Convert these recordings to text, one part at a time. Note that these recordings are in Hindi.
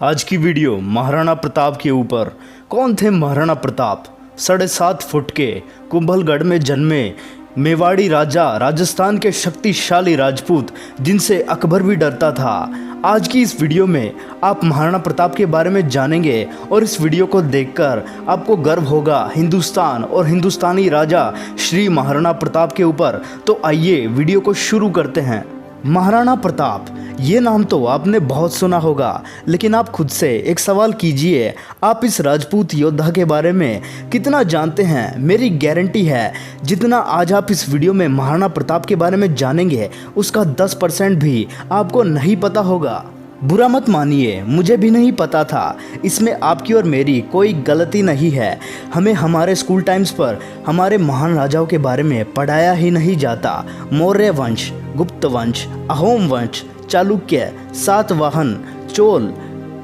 आज की वीडियो महाराणा प्रताप के ऊपर। कौन थे महाराणा प्रताप? 7.5 फुट के कुंभलगढ़ में जन्मे मेवाड़ी राजा, राजस्थान के शक्तिशाली राजपूत जिनसे अकबर भी डरता था। आज की इस वीडियो में आप महाराणा प्रताप के बारे में जानेंगे और इस वीडियो को देखकर आपको गर्व होगा हिंदुस्तान और हिंदुस्तानी राजा श्री महाराणा प्रताप के ऊपर। तो आइए वीडियो को शुरू करते हैं। महाराणा प्रताप, ये नाम तो आपने बहुत सुना होगा, लेकिन आप खुद से एक सवाल कीजिए, आप इस राजपूत योद्धा के बारे में कितना जानते हैं? मेरी गारंटी है जितना आज आप इस वीडियो में महाराणा प्रताप के बारे में जानेंगे उसका 10% भी आपको नहीं पता होगा। बुरा मत मानिए, मुझे भी नहीं पता था। इसमें आपकी और मेरी कोई गलती नहीं है। हमें हमारे स्कूल टाइम्स पर हमारे महान राजाओं के बारे में पढ़ाया ही नहीं जाता। मौर्य वंश, गुप्त वंश, अहोम वंश, चालुक्य, सातवाहन, चोल,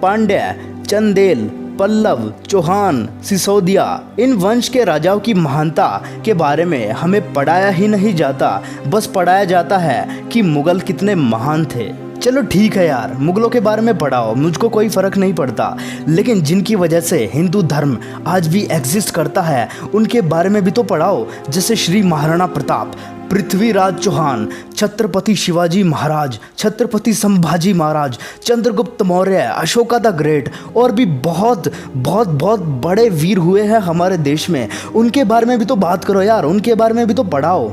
पांड्य, चंदेल, पल्लव, चौहान, सिसोदिया, इन वंश के राजाओं की महानता के बारे में हमें पढ़ाया ही नहीं जाता। बस पढ़ाया जाता है कि मुगल कितने महान थे। चलो ठीक है यार, मुगलों के बारे में पढ़ाओ, मुझको कोई फ़र्क नहीं पड़ता, लेकिन जिनकी वजह से हिंदू धर्म आज भी एग्जिस्ट करता है उनके बारे में भी तो पढ़ाओ। जैसे श्री महाराणा प्रताप, पृथ्वीराज चौहान, छत्रपति शिवाजी महाराज, छत्रपति संभाजी महाराज, चंद्रगुप्त मौर्य, अशोका द ग्रेट, और भी बहुत बहुत बहुत बड़े वीर हुए हैं हमारे देश में। उनके बारे में भी तो बात करो यार, उनके बारे में भी तो पढ़ाओ।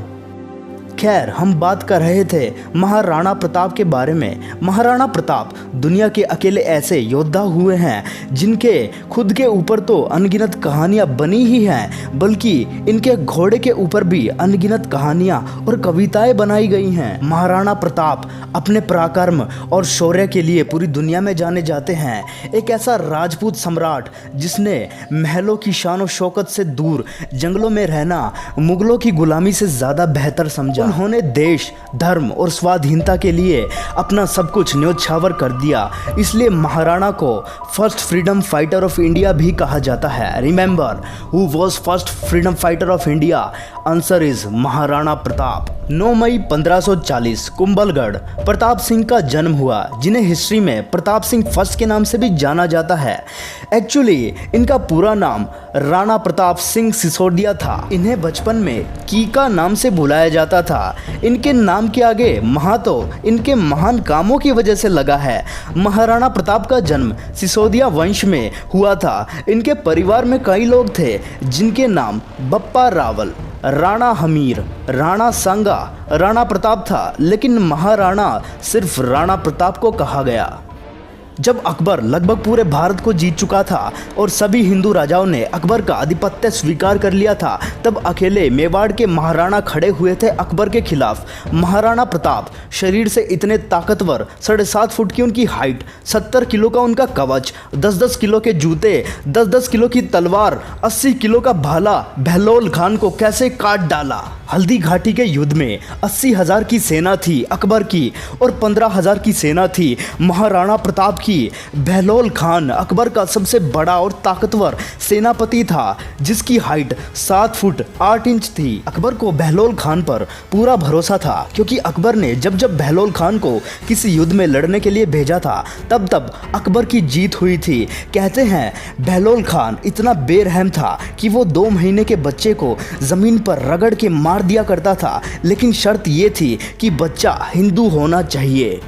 खैर, हम बात कर रहे थे महाराणा प्रताप के बारे में। महाराणा प्रताप दुनिया के अकेले ऐसे योद्धा हुए हैं जिनके खुद के ऊपर तो अनगिनत कहानियां बनी ही हैं, बल्कि इनके घोड़े के ऊपर भी अनगिनत कहानियां और कविताएं बनाई गई हैं। महाराणा प्रताप अपने पराक्रम और शौर्य के लिए पूरी दुनिया में जाने जाते हैं। एक ऐसा राजपूत सम्राट जिसने महलों की शान और शौकत से दूर जंगलों में रहना मुगलों की गुलामी से ज़्यादा बेहतर समझा। उन्होंने देश, धर्म और स्वाधीनता के लिए अपना सब कुछ न्योछावर कर दिया। इसलिए महाराणा को first freedom fighter of India भी कहा जाता है। Remember, who was first freedom fighter of India? Answer is Maharana Pratap. 9 मई 1540 कुंभलगढ़ प्रताप सिंह का जन्म हुआ, जिन्हें हिस्ट्री में प्रताप सिंह फर्स्ट के नाम से भी जाना जाता है। एक्चुअली इनका पूरा नाम राणा प्रताप सिंह सिसोदिया था। इन्हें बचपन में कीका नाम से बुलाया जाता था। इनके नाम के आगे महा तो इनके महान कामों की वजह से लगा है। महाराणा प्रताप का जन्म सिसोदिया वंश में हुआ था। इनके परिवार में कई लोग थे जिनके नाम बप्पा रावल, राणा हमीर, राणा सांगा, राणा प्रताप था, लेकिन महाराणा सिर्फ राणा प्रताप को कहा गया। जब अकबर लगभग पूरे भारत को जीत चुका था और सभी हिंदू राजाओं ने अकबर का आधिपत्य स्वीकार कर लिया था, तब अकेले मेवाड़ के महाराणा खड़े हुए थे अकबर के खिलाफ। महाराणा प्रताप शरीर से इतने ताकतवर, 7.5 फुट की उनकी हाइट, 70 किलो का उनका कवच, 10-10 किलो के जूते, 10-10 किलो की तलवार, 80 किलो का भाला बहलोल खान को कैसे काट डाला। हल्दी घाटी के युद्ध में 80,000 की सेना थी अकबर की और 15,000 की सेना थी महाराणा प्रताप की। बहलोल खान अकबर का सबसे बड़ा और ताकतवर सेनापति था, जिसकी हाइट 7 फुट 8 इंच थी। अकबर को बहलोल खान पर पूरा भरोसा था, क्योंकि अकबर ने जब जब बहलोल खान को किसी युद्ध में लड़ने के लिए भेजा था तब तब अकबर की जीत हुई थी। कहते हैं बहलोल खान इतना बेरहम था कि वो 2 महीने के बच्चे को ज़मीन पर रगड़ के मार दिया करता था, लेकिन शर्त ये थी कि बच्चा हिंदू होना चाहिए।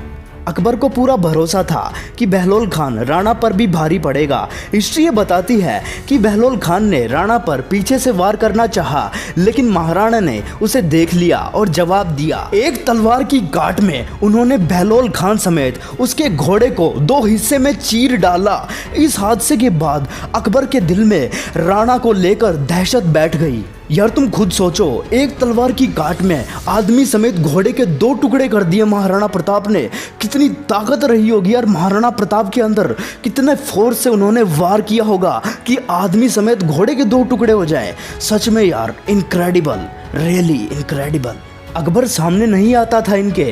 अकबर को पूरा भरोसा था कि बहलोल खान राणा पर भी भारी पड़ेगा। हिस्ट्री ये बताती है कि बहलोल खान ने राणा पर पीछे से वार करना चाहा, लेकिन महाराणा ने उसे देख लिया और जवाब दिया। एक तलवार की गांठ में उन्होंने बहलोल खान समेत उसके घोड़े को 2 हिस्से में चीर डाला। इस हादसे के बाद अकबर के दिल में राणा को लेकर दहशत बैठ गई। यार तुम खुद सोचो, एक तलवार की गांठ में आदमी समेत घोड़े के 2 टुकड़े कर दिए महाराणा प्रताप ने। कितनी ताकत रही होगी यार महाराणा प्रताप के अंदर, कितने फोर्स से उन्होंने वार किया होगा कि आदमी समेत घोड़े के 2 टुकड़े हो जाए। सच में यार इनक्रेडिबल, रियली इनक्रेडिबल। अकबर सामने नहीं आता था इनके।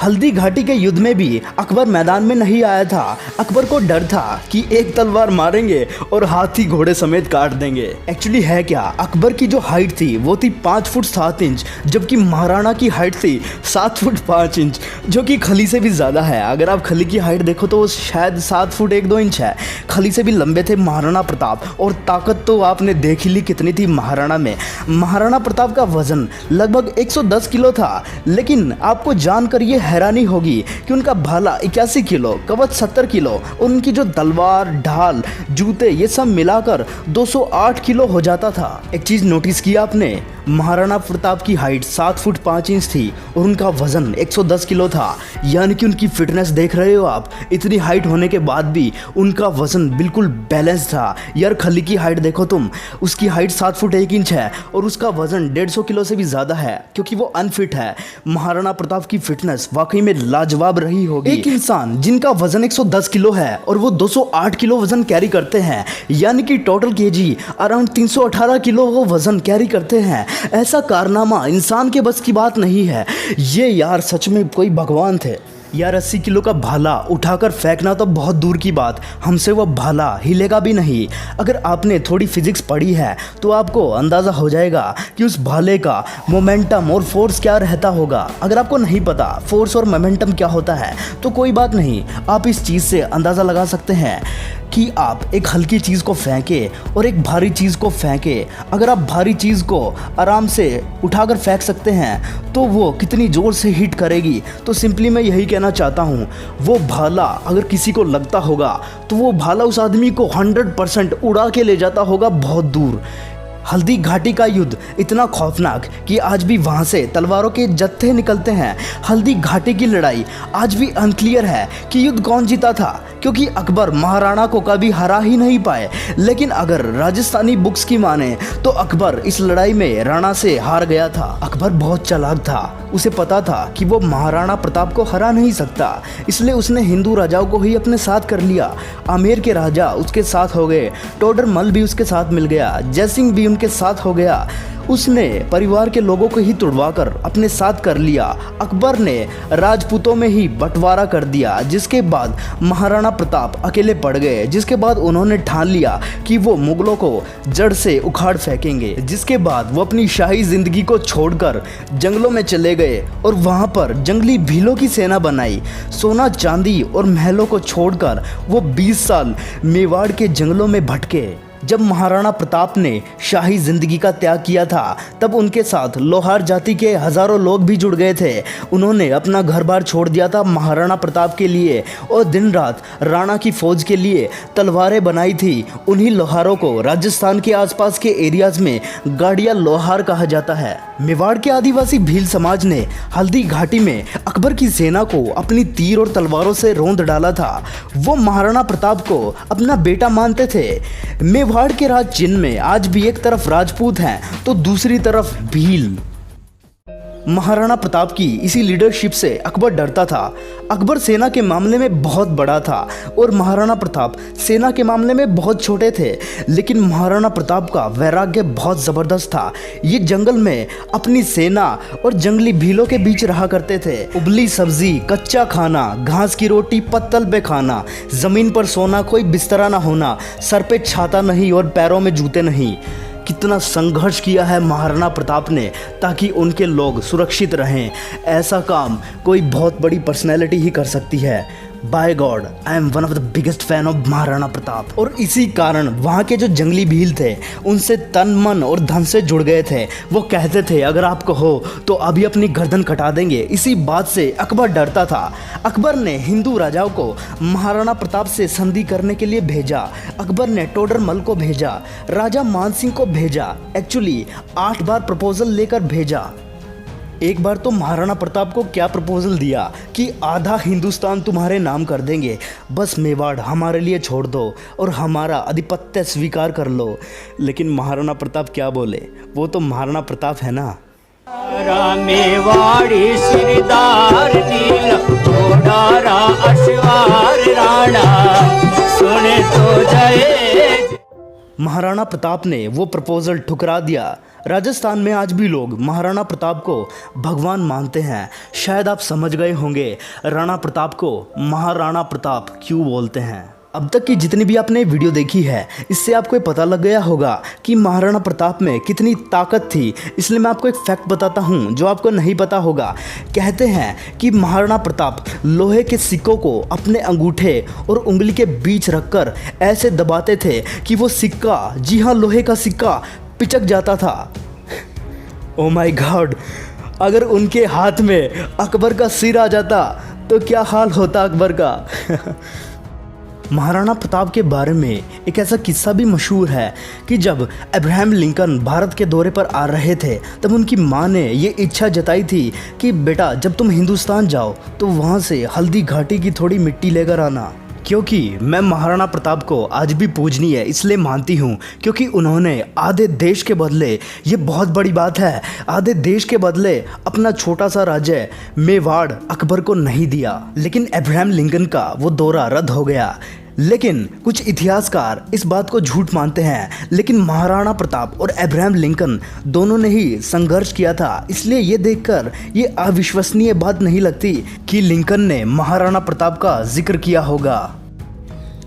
हल्दी घाटी के युद्ध में भी अकबर मैदान में नहीं आया था। अकबर को डर था कि एक तलवार मारेंगे और हाथी घोड़े समेत काट देंगे। एक्चुअली है क्या, अकबर की जो हाइट थी वो थी 5 फुट 7 इंच, जबकि महाराणा की हाइट थी 7 फुट 5 इंच, जो कि खली से भी ज़्यादा है। अगर आप खली की हाइट देखो तो वो शायद 7 फुट 1-2 इंच है। खली से भी लंबे थे महाराणा प्रताप, और ताकत तो आपने देख ही ली कितनी थी महाराणा में। महाराणा प्रताप का वजन लगभग 110 किलो था, लेकिन आपको जानकर ये हैरानी होगी कि उनका भाला 81 किलो, कवच 70 किलो और उनकी जो तलवार, ढाल, जूते ये सब मिलाकर 208 किलो हो जाता था। एक चीज नोटिस किया आपने, महाराणा प्रताप की हाइट 7 फुट 5 इंच थी और उनका वजन 110 किलो था, यानी कि उनकी फिटनेस देख रहे हो आप। इतनी हाइट होने के बाद भी उनका वजन बिल्कुल बैलेंस था। यार खली की हाइट देखो तुम, उसकी हाइट 7 फुट 1 इंच है और उसका वजन 150 किलो से भी ज़्यादा है, क्योंकि वो अनफिट है। महाराणा प्रताप की फिटनेस वाकई में लाजवाब रही होगी। एक इंसान जिनका वजन 110 किलो है और वो 208 किलो वजन कैरी करते हैं, यानी कि टोटल केजी अराउंड 318 किलो वो वजन कैरी करते हैं। ऐसा कारनामा इंसान के बस की बात नहीं है। ये यार सच में कोई भगवान थे। यार 80 किलो का भाला उठाकर फेंकना तो बहुत दूर की बात, हमसे वो भाला हिलेगा भी नहीं। अगर आपने थोड़ी फिजिक्स पढ़ी है तो आपको अंदाज़ा हो जाएगा कि उस भाले का मोमेंटम और फोर्स क्या रहता होगा। अगर आपको नहीं पता फोर्स और मोमेंटम क्या होता है तो कोई बात नहीं, आप इस चीज़ से अंदाज़ा लगा सकते हैं कि आप एक हल्की चीज़ को फेंकें और एक भारी चीज़ को फेंकें। अगर आप भारी चीज़ को आराम से उठाकर फेंक सकते हैं तो वो कितनी ज़ोर से हिट करेगी। तो सिंपली मैं यही कहना चाहता हूँ, वो भाला अगर किसी को लगता होगा तो वो भाला उस आदमी को 100% उड़ा के ले जाता होगा बहुत दूर। हल्दी घाटी का युद्ध इतना खौफनाक कि आज भी वहाँ से तलवारों के जत्थे निकलते हैं। हल्दी घाटी की लड़ाई आज भी अनक्लियर है कि युद्ध कौन जीता था, क्योंकि अकबर महाराणा को कभी हरा ही नहीं पाए। लेकिन अगर राजस्थानी बुक्स की माने तो अकबर इस लड़ाई में राणा से हार गया था। अकबर बहुत चालाक था, उसे पता था कि वो महाराणा प्रताप को हरा नहीं सकता, इसलिए उसने हिंदू राजाओं को ही अपने साथ कर लिया। आमेर के राजा उसके साथ हो गए, टोडरमल भी उसके साथ मिल गया, जयसिंह भी उनके साथ हो गया। उसने परिवार के लोगों को ही तुड़वाकर अपने साथ कर लिया। अकबर ने राजपूतों में ही बंटवारा कर दिया, जिसके बाद महाराणा प्रताप अकेले पड़ गए। जिसके बाद उन्होंने ठान लिया कि वो मुगलों को जड़ से उखाड़ फेंकेंगे। जिसके बाद वो अपनी शाही जिंदगी को छोड़कर जंगलों में चले गए और वहाँ पर जंगली भीलों की सेना बनाई। सोना चांदी और महलों को छोड़कर वो 20 साल मेवाड़ के जंगलों में भटके। जब महाराणा प्रताप ने शाही जिंदगी का त्याग किया था तब उनके साथ लोहार जाति के हजारों लोग भी जुड़ गए थे। उन्होंने अपना घर बार छोड़ दिया था महाराणा प्रताप के लिए और दिन रात राणा की फौज के लिए तलवारें बनाई थी। उन्हीं लोहारों को राजस्थान के आसपास के एरियाज में गाड़िया लोहार कहा जाता है। मेवाड़ के आदिवासी भील समाज ने हल्दी घाटी में अकबर की सेना को अपनी तीर और तलवारों से रौंद डाला था। वो महाराणा प्रताप को अपना बेटा मानते थे। मेवाड़ के राज चिन्ह में आज भी एक तरफ राजपूत हैं तो दूसरी तरफ भील। महाराणा प्रताप की इसी लीडरशिप से अकबर डरता था। अकबर सेना के मामले में बहुत बड़ा था और महाराणा प्रताप सेना के मामले में बहुत छोटे थे, लेकिन महाराणा प्रताप का वैराग्य बहुत ज़बरदस्त था। ये जंगल में अपनी सेना और जंगली भीलों के बीच रहा करते थे। उबली सब्जी, कच्चा खाना, घास की रोटी पत्तल पे खाना, ज़मीन पर सोना, कोई बिस्तरा ना होना, सर पे छाता नहीं और पैरों में जूते नहीं। कितना संघर्ष किया है महाराणा प्रताप ने ताकि उनके लोग सुरक्षित रहें। ऐसा काम कोई बहुत बड़ी पर्सनैलिटी ही कर सकती है। By god, I am one of the biggest fan of Maharana Pratap. और इसी कारण वहाँ के जो जंगली भील थे उनसे तन मन और धन से जुड़ गए थे। वो कहते थे अगर आप कहो तो अभी अपनी गर्दन कटा देंगे। इसी बात से अकबर डरता था। अकबर ने हिंदू राजाओं को महाराणा प्रताप से संधि करने के लिए भेजा। अकबर ने टोडरमल को भेजा, राजा मानसिंह को भेजा। एक्चुअली 8 बार प्रपोजल लेकर भेजा। एक बार तो महाराणा प्रताप को क्या प्रपोजल दिया कि आधा हिंदुस्तान तुम्हारे नाम कर देंगे, बस मेवाड़ हमारे लिए छोड़ दो और हमारा आधिपत्य स्वीकार कर लो। लेकिन महाराणा प्रताप क्या बोले, वो तो महाराणा प्रताप है ना। मेवाड़ी सिरदार नील घोड़ारा अश्वार राणा सुने तो जय। महाराणा प्रताप ने वो प्रपोजल ठुकरा दिया। राजस्थान में आज भी लोग महाराणा प्रताप को भगवान मानते हैं। शायद आप समझ गए होंगे राणा प्रताप को महाराणा प्रताप क्यों बोलते हैं। अब तक की जितनी भी आपने वीडियो देखी है, इससे आपको ये पता लग गया होगा कि महाराणा प्रताप में कितनी ताकत थी। इसलिए मैं आपको एक फैक्ट बताता हूँ जो आपको नहीं पता होगा। कहते हैं कि महाराणा प्रताप लोहे के सिक्कों को अपने अंगूठे और उंगली के बीच रखकर ऐसे दबाते थे कि वो सिक्का, जी हाँ लोहे का सिक्का, पिचक जाता था। ओ माय गॉड, अगर उनके हाथ में अकबर का सिर आ जाता तो क्या हाल होता अकबर का। महाराणा प्रताप के बारे में एक ऐसा किस्सा भी मशहूर है कि जब अब्राहम लिंकन भारत के दौरे पर आ रहे थे तब उनकी मां ने ये इच्छा जताई थी कि बेटा जब तुम हिंदुस्तान जाओ तो वहाँ से हल्दी घाटी की थोड़ी मिट्टी लेकर आना। क्योंकि मैं महाराणा प्रताप को आज भी पूजनीय इसलिए मानती हूँ क्योंकि उन्होंने आधे देश के बदले, ये बहुत बड़ी बात है, आधे देश के बदले अपना छोटा सा राज्य मेवाड़ अकबर को नहीं दिया। लेकिन अब्राहम लिंकन का वो दौरा रद्द हो गया। लेकिन कुछ इतिहासकार इस बात को झूठ मानते हैं, लेकिन महाराणा प्रताप और अब्राहम लिंकन दोनों ने ही संघर्ष किया था। इसलिए ये देखकर ये अविश्वसनीय बात नहीं लगती कि लिंकन ने महाराणा प्रताप का जिक्र किया होगा।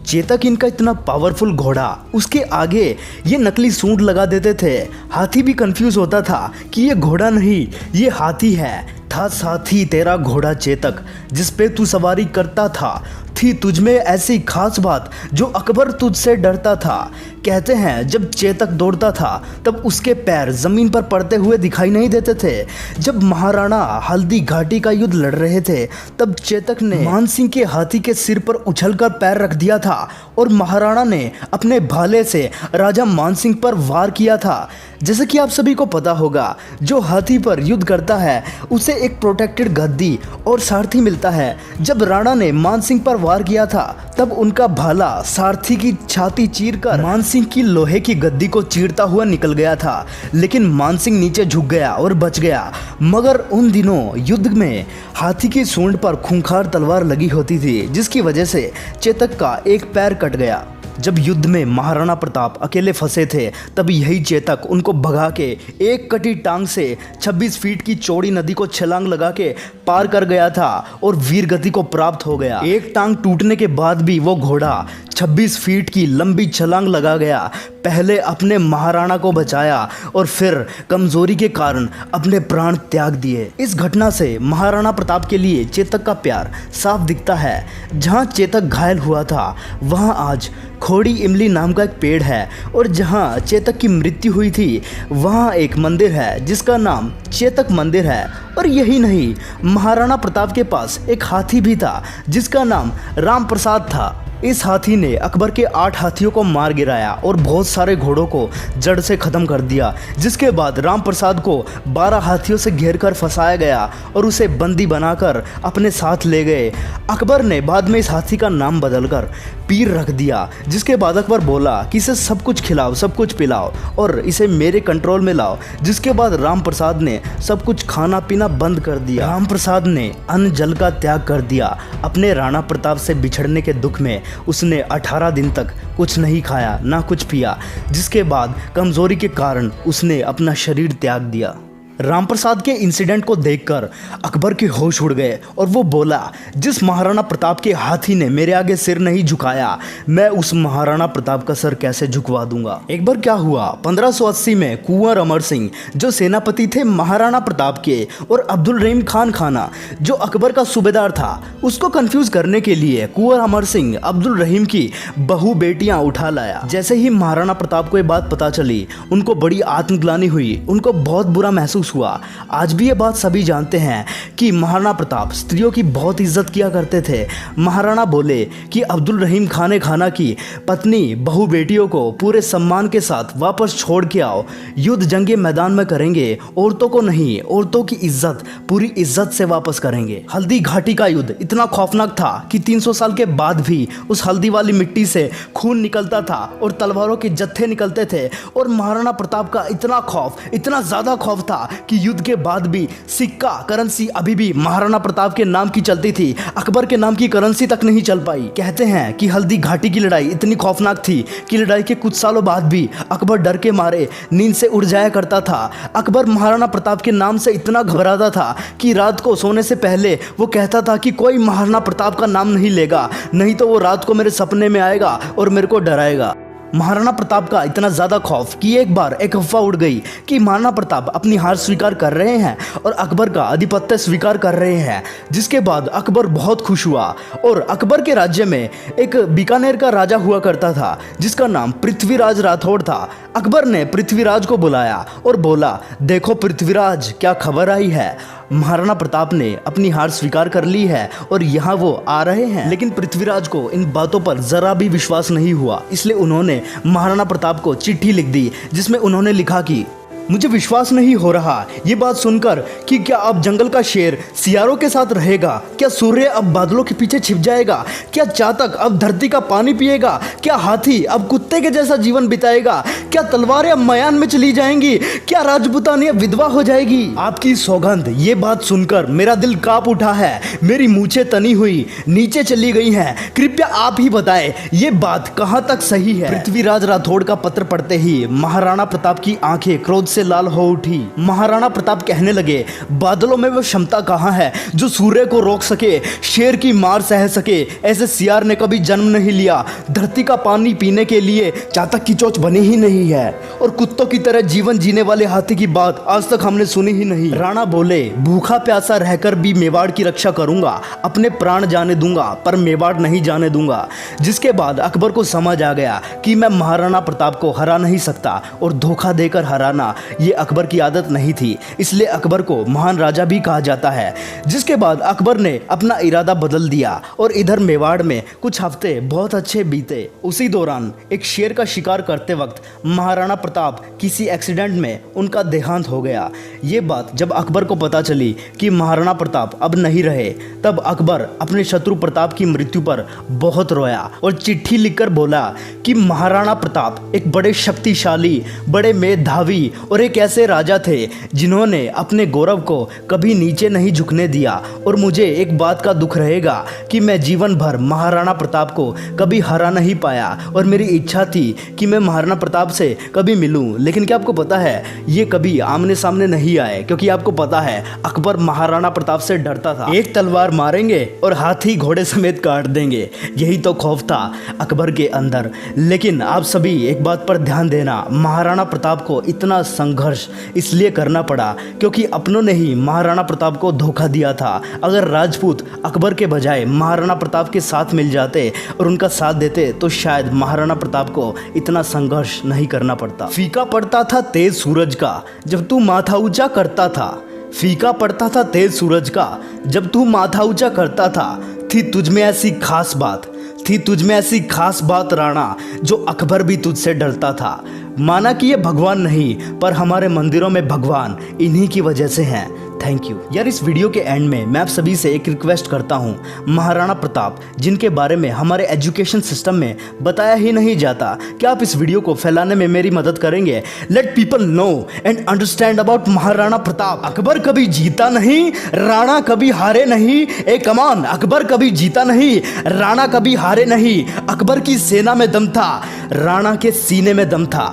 चेतक इनका इतना पावरफुल घोड़ा, उसके आगे ये नकली सूंड लगा देते थे। हाथी भी कंफ्यूज होता था कि ये घोड़ा नहीं ये हाथी है। था साथी तेरा घोड़ा चेतक जिस पे तू सवारी करता था, थी तुझमें ऐसी खास बात जो अकबर तुझसे डरता था। कहते हैं जब चेतक दौड़ता था तब उसके पैर जमीन पर पड़ते हुए दिखाई नहीं देते थे। जब महाराणा हल्दी घाटी का युद्ध लड़ रहे थे तब चेतक ने मानसिंह के हाथी के सिर पर उछलकर पैर रख दिया था और महाराणा ने अपने भाले से राजा मानसिंह पर वार किया था। जैसे कि आप सभी को पता होगा, जो हाथी पर युद्ध करता है उसे एक प्रोटेक्टेड गद्दी और सारथी मिलता है। जब राणा ने मानसिंह पर वार किया था तब उनका भाला सारथी की छाती चीरकर मानसिंह की लोहे की गद्दी को चीरता हुआ निकल गया था। लेकिन मानसिंह नीचे झुक गया और बच गया। मगर उन दिनों युद्ध में हाथी की सूंड पर खूंखार तलवार लगी होती थी, जिसकी वजह से चेतक का एक पैर कट गया। जब युद्ध में महाराणा प्रताप अकेले फंसे थे तब यही चेतक उनको भगा के एक कटी टांग से 26 फीट की चौड़ी नदी को छलांग लगा के पार कर गया था और वीर गति को प्राप्त हो गया। एक टांग टूटने के बाद भी वो घोड़ा 26 फीट की लंबी छलांग लगा गया। पहले अपने महाराणा को बचाया और फिर कमजोरी के कारण अपने प्राण त्याग दिए। इस घटना से महाराणा प्रताप के लिए चेतक का प्यार साफ दिखता है। जहाँ चेतक घायल हुआ था वहाँ आज खोड़ी इमली नाम का एक पेड़ है और जहाँ चेतक की मृत्यु हुई थी वहाँ एक मंदिर है जिसका नाम चेतक मंदिर है। और यही नहीं, महाराणा प्रताप के पास एक हाथी भी था जिसका नाम राम प्रसाद था। इस हाथी ने अकबर के 8 हाथियों को मार गिराया और बहुत सारे घोड़ों को जड़ से ख़त्म कर दिया। जिसके बाद राम प्रसाद को 12 हाथियों से घेर कर फंसाया गया और उसे बंदी बनाकर अपने साथ ले गए। अकबर ने बाद में इस हाथी का नाम बदलकर पीर रख दिया। जिसके बाद अकबर बोला कि इसे सब कुछ खिलाओ, सब कुछ पिलाओ और इसे मेरे कंट्रोल में लाओ। जिसके बाद राम प्रसाद ने सब कुछ खाना पीना बंद कर दिया। राम प्रसाद ने अन्न जल का त्याग कर दिया। अपने राणा प्रताप से बिछड़ने के दुख में उसने 18 दिन तक कुछ नहीं खाया ना कुछ पिया। जिसके बाद कमजोरी के कारण उसने अपना शरीर त्याग दिया। राम प्रसाद के इंसिडेंट को देखकर अकबर के होश उड़ गए और वो बोला, जिस महाराणा प्रताप के हाथी ने मेरे आगे सिर नहीं झुकाया, मैं उस महाराणा प्रताप का सर कैसे झुकवा दूंगा। एक बार क्या हुआ, 1580 में कुंवर अमर सिंह जो सेनापति थे महाराणा प्रताप के और अब्दुल रहीम खान खाना जो अकबर का सूबेदार था, उसको कंफ्यूज करने के लिए कुंवर अमर सिंह अब्दुल रहीम की बहु बेटियां उठा लाया। जैसे ही महाराणा प्रताप को ये बात पता चली उनको बड़ी आत्मग्लानि हुई, उनको बहुत बुरा महसूस हुआ। आज भी ये बात सभी जानते हैं कि महाराणा प्रताप स्त्रियों की बहुत इज्जत किया करते थे। महाराणा बोले कि अब्दुल रहीम खाने खाना की पत्नी बहु बेटियों को पूरे सम्मान के साथ वापस छोड़ के आओ, युद्ध जंगे मैदान में करेंगे, औरतों को नहीं, औरतों की इज्जत पूरी इज्जत से वापस करेंगे। हल्दी घाटी का युद्ध इतना खौफनाक था कि 300 साल के बाद भी उस हल्दी वाली मिट्टी से खून निकलता था और तलवारों के जत्थे निकलते थे और महाराणा प्रताप का इतना खौफ, इतना ज्यादा खौफ था कि युद्ध के बाद भी सिक्का करेंसी अभी भी महाराणा प्रताप के नाम की चलती थी, अकबर के नाम की करेंसी तक नहीं चल पाई। कहते हैं कि हल्दी घाटी की लड़ाई इतनी खौफनाक थी कि लड़ाई के कुछ सालों बाद भी अकबर डर के मारे नींद से उड़ जाया करता था। अकबर महाराणा प्रताप के नाम से इतना घबराता था कि रात को सोने से पहले वो कहता था कि कोई महाराणा प्रताप का नाम नहीं लेगा, नहीं तो वो रात को मेरे सपने में आएगा और मेरे को डराएगा। महाराणा प्रताप का इतना ज़्यादा खौफ कि एक बार एक अफवाह उड़ गई कि महाराणा प्रताप अपनी हार स्वीकार कर रहे हैं और अकबर का आधिपत्य स्वीकार कर रहे हैं, जिसके बाद अकबर बहुत खुश हुआ। और अकबर के राज्य में एक बीकानेर का राजा हुआ करता था जिसका नाम पृथ्वीराज राठौड़ था। अकबर ने पृथ्वीराज को बुलाया और बोला, देखो पृथ्वीराज, क्या खबर आई है, महाराणा प्रताप ने अपनी हार स्वीकार कर ली है और यहाँ वो आ रहे हैं। लेकिन पृथ्वीराज को इन बातों पर जरा भी विश्वास नहीं हुआ, इसलिए उन्होंने महाराणा प्रताप को चिट्ठी लिख दी जिसमें उन्होंने लिखा कि मुझे विश्वास नहीं हो रहा ये बात सुनकर कि क्या अब जंगल का शेर सियारों के साथ रहेगा, क्या सूर्य अब बादलों के पीछे छिप जाएगा, क्या चातक अब धरती का पानी पिएगा, क्या हाथी अब कुत्ते के जैसा जीवन बिताएगा, क्या तलवारें अब मयान में चली जाएंगी, क्या राजपूतानियां विधवा हो जाएगी। आपकी सौगंध ये बात सुनकर मेरा दिल कांप उठा है, मेरी मूछें तनी हुई नीचे चली गई हैं। कृपया आप ही बताएं ये बात कहाँ तक सही है। पृथ्वीराज राठौड़ का पत्र पढ़ते ही महाराणा प्रताप की आंखें क्रोध से लाल हो उठी। महाराणा प्रताप कहने लगे, बादलों में वो क्षमता कहाँ है जो सूर्य को रोक सके, शेर की मार सह सके, ऐसे सियार ने कभी जन्म नहीं लिया, धरती का पानी पीने के लिए चातक की चोंच बनी ही नहीं है, और कुत्तों की तरह जीवन जीने वाले हाथी की बात आज तक हमने सुनी ही नहीं। राणा बोले, भूखा प्यासा रहकर भी मेवाड़ की रक्षा करूंगा, अपने प्राण जाने दूंगा पर मेवाड़ नहीं जाने दूंगा। जिसके बाद अकबर को समझ आ गया कि मैं महाराणा प्रताप को हरा नहीं सकता और धोखा देकर हराना ये अकबर की आदत नहीं थी, इसलिए अकबर को महान राजा भी कहा जाता है। जिसके बाद अकबर ने अपना इरादा बदल दिया और इधर मेवाड़ में कुछ हफ्ते बहुत अच्छे बीते। उसी दौरान एक शेर का शिकार करते वक्त महाराणा प्रताप किसी एक्सीडेंट में उनका देहांत हो गया। ये बात जब अकबर को पता चली कि महाराणा प्रताप अब नहीं रहे, तब अकबर अपने शत्रु प्रताप की मृत्यु पर बहुत रोया और चिट्ठी लिखकर बोला कि महाराणा प्रताप एक बड़े शक्तिशाली, बड़े मेधावी और एक ऐसे राजा थे जिन्होंने अपने गौरव को कभी नीचे नहीं झुकने दिया, और मुझे एक बात का दुख रहेगा कि मैं जीवन भर महाराणा प्रताप को कभी हरा नहीं पाया, और मेरी इच्छा थी कि मैं महाराणा प्रताप से कभी मिलूं। लेकिन क्या आपको पता है ये कभी आमने सामने नहीं आए, क्योंकि आपको पता है अकबर महाराणा प्रताप से डरता था। एक तलवार मारेंगे और हाथी घोड़े समेत काट देंगे, यही तो खौफ था अकबर के अंदर। लेकिन आप सभी एक बात पर ध्यान देना, महाराणा प्रताप को इतना संघर्ष इसलिए करना पड़ा क्योंकि अपनों ने ही महाराणा प्रताप को धोखा दिया था। अगर राजपूत अकबर के बजाय महाराणा प्रताप के साथ मिल जाते और उनका साथ देते तो शायद महाराणा प्रताप को इतना संघर्ष नहीं करना पड़ता। फीका पड़ता था तेज सूरज का जब तू माथा ऊंचा करता था, फीका पड़ता था तेज सूरज का जब तू माथा ऊंचा करता था, थी तुझ में ऐसी खास बात, थी तुझ में ऐसी खास बात राणा जो अकबर भी तुझसे डरता था। माना कि ये भगवान नहीं पर हमारे मंदिरों में भगवान इन्हीं की वजह से हैं। थैंक यू यार। इस वीडियो के एंड में मैं आप सभी से एक रिक्वेस्ट करता हूँ, महाराणा प्रताप जिनके बारे में हमारे एजुकेशन सिस्टम में बताया ही नहीं जाता, क्या आप इस वीडियो को फैलाने में मेरी मदद करेंगे? Let people know and understand about Maharana Pratap. Akbar कभी जीता नहीं, राणा कभी हारे नहीं। ए कमान, अकबर कभी जीता नहीं, राणा कभी हारे नहीं। अकबर की सेना में दम था, राणा के सीने में दम था।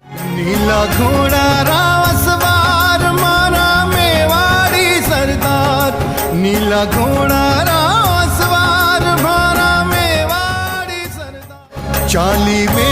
नीला घोड़ा राव सवार मारा मेवाड़ी सरदार, नीला घोड़ा राव सवार मारा मेवाड़ी सरदार। चाली में